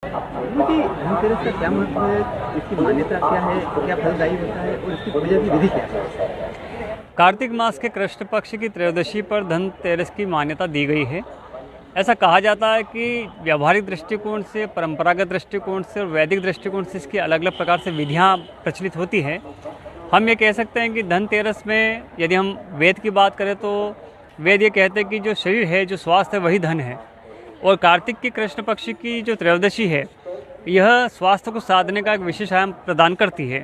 कि धनतेरस का क्या महत्व है, इसकी मान्यता क्या है, क्या फलदायी होता है और इसकी पूजा की विधि क्या है? कार्तिक मास के कृष्ण पक्ष की त्रयोदशी पर धनतेरस की मान्यता दी गई है। ऐसा कहा जाता है कि व्यावहारिक दृष्टिकोण से, परंपरागत दृष्टिकोण से और वैदिक दृष्टिकोण से इसकी अलग अलग प्रकार से विधियाँ प्रचलित होती हैं। हम ये कह सकते हैं कि धनतेरस में यदि हम वेद की बात करें तो वेद ये कहते हैं कि जो शरीर है, जो स्वास्थ्य है, वही धन है। और कार्तिक की कृष्ण पक्ष की जो त्रयोदशी है, यह स्वास्थ्य को साधने का एक विशेष आयाम प्रदान करती है।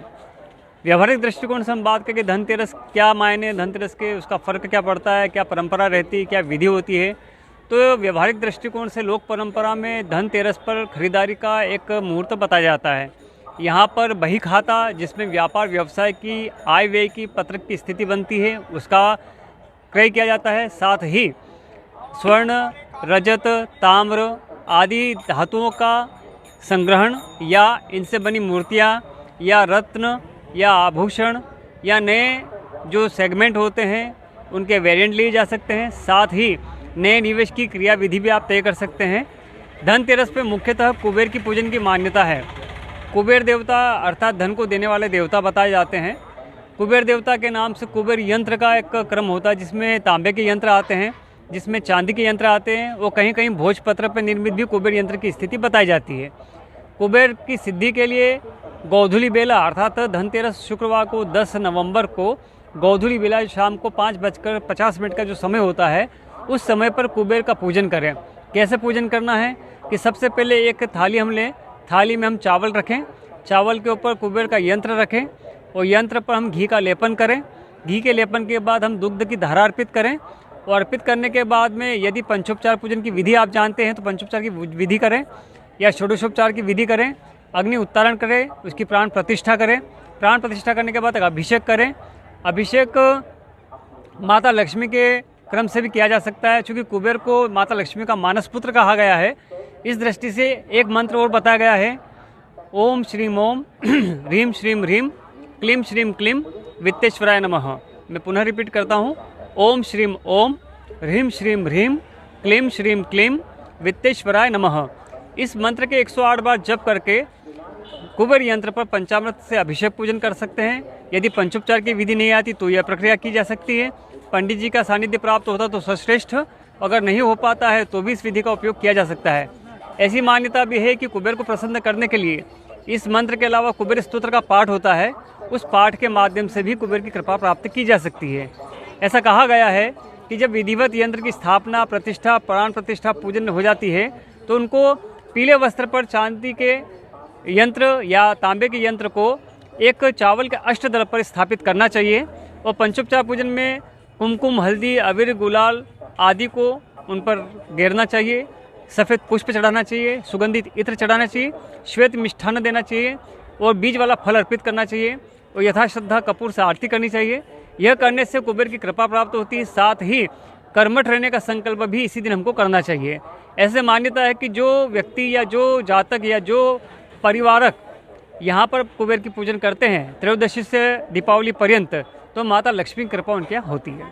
व्यावहारिक दृष्टिकोण से हम बात करें कि धनतेरस क्या मायने, धनतेरस के उसका फ़र्क क्या पड़ता है, क्या परंपरा रहती है, क्या विधि होती है। तो व्यावहारिक दृष्टिकोण से लोक परंपरा में धनतेरस पर खरीदारी का एक मुहूर्त बताया जाता है। यहाँ पर बही खाता, जिसमें व्यापार व्यवसाय की आय व्यय की पत्रक की स्थिति बनती है, उसका क्रय किया जाता है। साथ ही स्वर्ण, रजत, ताम्र आदि धातुओं का संग्रहण या इनसे बनी मूर्तियाँ या रत्न या आभूषण या नए जो सेगमेंट होते हैं उनके वेरिएंट लिए जा सकते हैं। साथ ही नए निवेश की क्रिया विधि भी आप तय कर सकते हैं। धनतेरस पे मुख्यतः कुबेर की पूजन की मान्यता है। कुबेर देवता अर्थात धन को देने वाले देवता बताए जाते हैं। कुबेर देवता के नाम से कुबेर यंत्र का एक क्रम होता है, जिसमें तांबे के यंत्र आते हैं, जिसमें चांदी के यंत्र आते हैं। वो कहीं कहीं भोजपत्र पर निर्मित भी कुबेर यंत्र की स्थिति बताई जाती है। कुबेर की सिद्धि के लिए गोधूली बेला अर्थात धनतेरस शुक्रवार को 10 नवंबर को गोधूली बेला शाम को 5:50 का जो समय होता है, उस समय पर कुबेर का पूजन करें। कैसे पूजन करना है कि सबसे पहले एक थाली हम लें, थाली में हम चावल रखें, चावल के ऊपर कुबेर का यंत्र रखें और यंत्र पर हम घी का लेपन करें। घी के लेपन के बाद हम दुग्ध की धारा अर्पित करें और अर्पित करने के बाद में यदि पंचोपचार पूजन की विधि आप जानते हैं तो पंचोपचार की विधि करें या षोडशोपचार की विधि करें। अग्नि उत्तारण करें, उसकी प्राण प्रतिष्ठा करें। प्राण प्रतिष्ठा करने के बाद अभिषेक करें। अभिषेक माता लक्ष्मी के क्रम से भी किया जा सकता है, क्योंकि कुबेर को माता लक्ष्मी का मानस पुत्र कहा गया है। इस दृष्टि से एक मंत्र और बताया गया है, ओम श्रीम ओम ह्रीम श्रीम ह्रीम क्लीम श्रीम क्लीम वित्तेश्वराय नमः। मैं पुनः रिपीट करता हूँ, ओम श्रीम ओम ह्रीम श्रीम ह्रीम क्लीम श्रीम क्लीम वित्तेश्वराय नमः। इस मंत्र के 108 बार जप करके कुबेर यंत्र पर पंचामृत से अभिषेक पूजन कर सकते हैं। यदि पंचोपचार की विधि नहीं आती तो यह प्रक्रिया की जा सकती है। पंडित जी का सानिध्य प्राप्त होता तो सर्वश्रेष्ठ, अगर नहीं हो पाता है तो भी इस विधि का उपयोग किया जा सकता है। ऐसी मान्यता भी है कि कुबेर को प्रसन्न करने के लिए इस मंत्र के अलावा कुबेर स्तोत्र का पाठ होता है, उस पाठ के माध्यम से भी कुबेर की कृपा प्राप्त की जा सकती है। ऐसा कहा गया है कि जब विधिवत यंत्र की स्थापना, प्रतिष्ठा, प्राण प्रतिष्ठा, पूजन हो जाती है तो उनको पीले वस्त्र पर चांदी के यंत्र या तांबे के यंत्र को एक चावल के अष्टदल पर स्थापित करना चाहिए और पंचोपचार पूजन में कुमकुम, हल्दी, अबीर, गुलाल आदि को उन पर गेरना चाहिए। सफ़ेद पुष्प चढ़ाना चाहिए, सुगंधित इत्र चढ़ाना चाहिए, श्वेत मिष्ठान्न देना चाहिए और बीज वाला फल अर्पित करना चाहिए और यथाश्रद्धा कपूर से आरती करनी चाहिए। यह करने से कुबेर की कृपा प्राप्त होती है। साथ ही कर्मठ रहने का संकल्प भी इसी दिन हमको करना चाहिए। ऐसे मान्यता है कि जो व्यक्ति या जो जातक या जो परिवारक यहाँ पर कुबेर की पूजन करते हैं त्रयोदशी से दीपावली पर्यंत, तो माता लक्ष्मी की कृपा उनके यहाँ होती है।